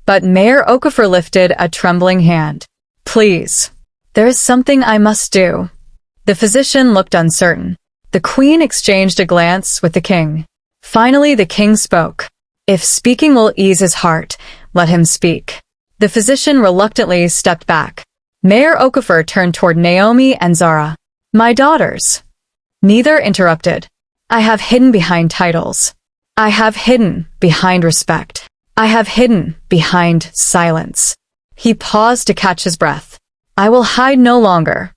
But Mayor Okafur lifted a trembling hand. Please. There is something I must do. The physician looked uncertain. The queen exchanged a glance with the king. Finally, the king spoke. If speaking will ease his heart, let him speak. The physician reluctantly stepped back. Mayor Okafur turned toward Naomi and Zara. My daughters. Neither interrupted. I have hidden behind titles. I have hidden behind respect. I have hidden behind silence. He paused to catch his breath. I will hide no longer.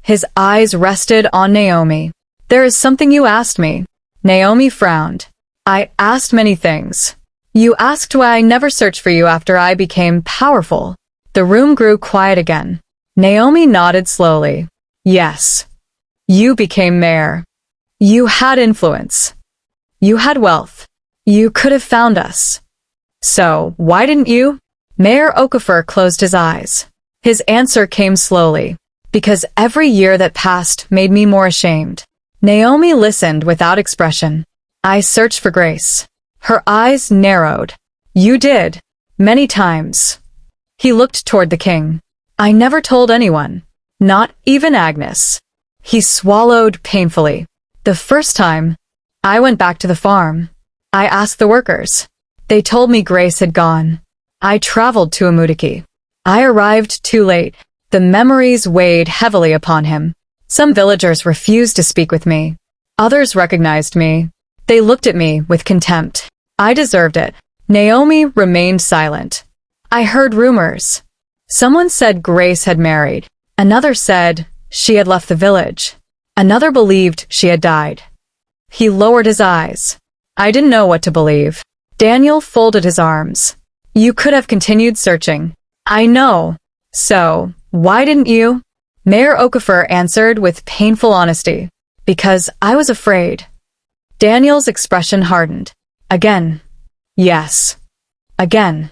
His eyes rested on Naomi. There is something you asked me. Naomi frowned. I asked many things. You asked why I never searched for you after I became powerful. The room grew quiet again. Naomi nodded slowly. Yes. You became mayor. You had influence. You had wealth. You could have found us. So, why didn't you? Mayor Okafur closed his eyes. His answer came slowly. Because every year that passed made me more ashamed. Naomi listened without expression. I searched for grace. Her eyes narrowed. You did. Many times. He looked toward the king. I never told anyone. Not even Agnes. He swallowed painfully. The first time, I went back to the farm. I asked the workers. They told me Grace had gone. I traveled to Amudiki. I arrived too late. The memories weighed heavily upon him. Some villagers refused to speak with me. Others recognized me. They looked at me with contempt. I deserved it. Naomi remained silent. I heard rumors. Someone said Grace had married. Another said she had left the village. Another believed she had died. He lowered his eyes. I didn't know what to believe. Daniel folded his arms. You could have continued searching. I know. So, why didn't you? Mayor Okafur answered with painful honesty. Because I was afraid. Daniel's expression hardened. Again. Yes. Again.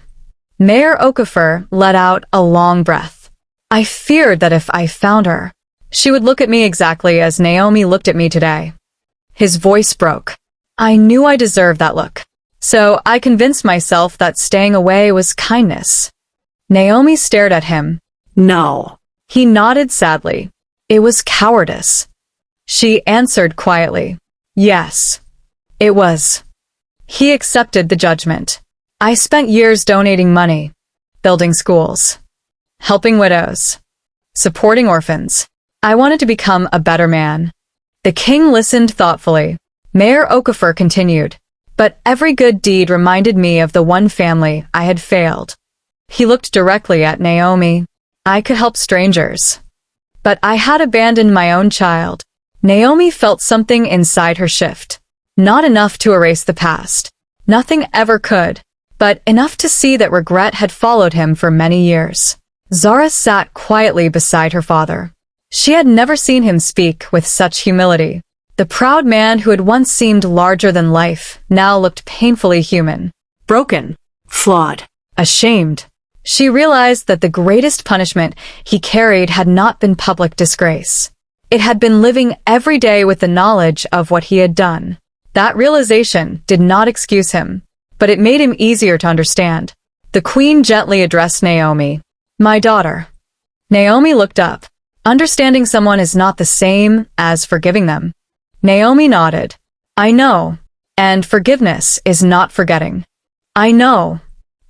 Mayor Okafur let out a long breath. I feared that if I found her, she would look at me exactly as Naomi looked at me today. His voice broke. I knew I deserved that look. So I convinced myself that staying away was kindness. Naomi stared at him. No. He nodded sadly. It was cowardice. She answered quietly. Yes. It was. He accepted the judgment. I spent years donating money, building schools, helping widows, supporting orphans. I wanted to become a better man. The king listened thoughtfully. Mayor Okafur continued. But every good deed reminded me of the one family I had failed. He looked directly at Naomi. I could help strangers. But I had abandoned my own child. Naomi felt something inside her shift. Not enough to erase the past. Nothing ever could. But enough to see that regret had followed him for many years. Zara sat quietly beside her father. She had never seen him speak with such humility. The proud man who had once seemed larger than life now looked painfully human. Broken. Flawed. Ashamed. She realized that the greatest punishment he carried had not been public disgrace. It had been living every day with the knowledge of what he had done. That realization did not excuse him, but it made him easier to understand. The queen gently addressed Naomi. My daughter. Naomi looked up. Understanding someone is not the same as forgiving them. Naomi nodded. I know. And forgiveness is not forgetting. I know.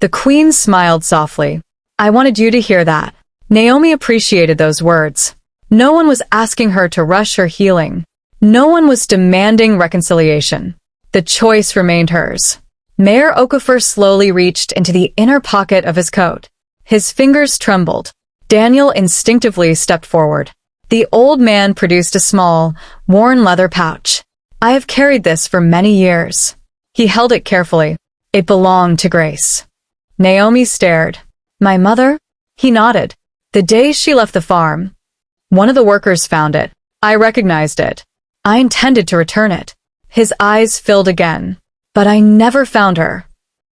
The queen smiled softly. I wanted you to hear that. Naomi appreciated those words. No one was asking her to rush her healing. No one was demanding reconciliation. The choice remained hers. Mayor Okafur slowly reached into the inner pocket of his coat. His fingers trembled. Daniel instinctively stepped forward. The old man produced a small, worn leather pouch. I have carried this for many years. He held it carefully. It belonged to Grace. Naomi stared. My mother? He nodded. The day she left the farm. One of the workers found it. I recognized it. I intended to return it. His eyes filled again. But I never found her.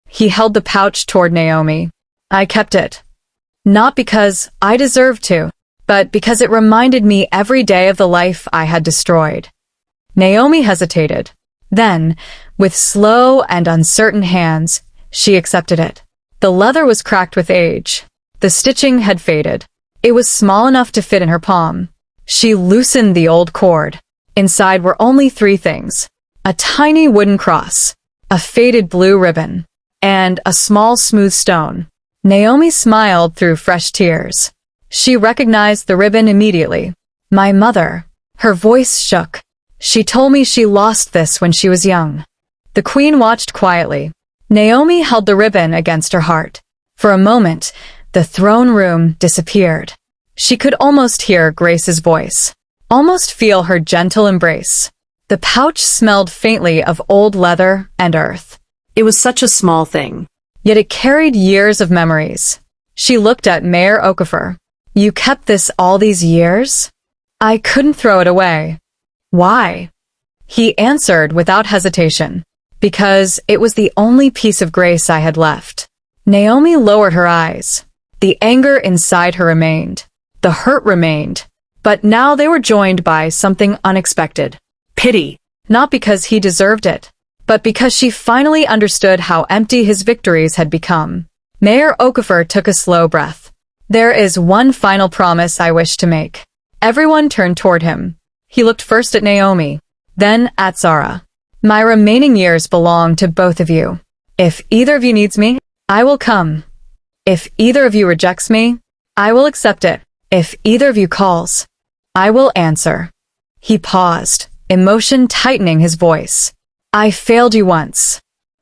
He held the pouch toward Naomi. I kept it. Not because I deserved to, but because it reminded me every day of the life I had destroyed. Naomi hesitated. Then, with slow and uncertain hands, she accepted it. The leather was cracked with age. The stitching had faded. It was small enough to fit in her palm. She loosened the old cord. Inside were only 3 things: a tiny wooden cross, a faded blue ribbon, and a small smooth stone. Naomi smiled through fresh tears. She recognized the ribbon immediately. My mother. Her voice shook. She told me she lost this when she was young. The queen watched quietly. Naomi held the ribbon against her heart. For a moment, the throne room disappeared. She could almost hear Grace's voice, almost feel her gentle embrace. The pouch smelled faintly of old leather and earth. It was such a small thing. Yet it carried years of memories. She looked at Mayor Okafur. You kept this all these years? I couldn't throw it away. Why? He answered without hesitation. Because it was the only piece of Grace I had left. Naomi lowered her eyes. The anger inside her remained. The hurt remained. But now they were joined by something unexpected. Pity. Not because he deserved it, but because she finally understood how empty his victories had become. Mayor Okafur took a slow breath. There is one final promise I wish to make. Everyone turned toward him. He looked first at Naomi, then at Zara. My remaining years belong to both of you. If either of you needs me, I will come. If either of you rejects me, I will accept it. If either of you calls, I will answer. He paused, emotion tightening his voice. I failed you once.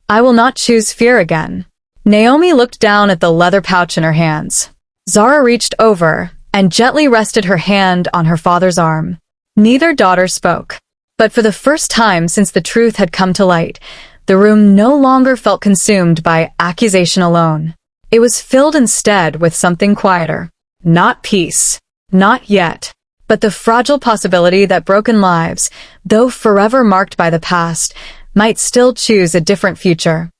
I will not choose fear again. Naomi looked down at the leather pouch in her hands. Zara reached over and gently rested her hand on her father's arm. Neither daughter spoke. But for the first time since the truth had come to light, the room no longer felt consumed by accusation alone. It was filled instead with something quieter. Not peace. Not yet. But the fragile possibility that broken lives, though forever marked by the past, might still choose a different future.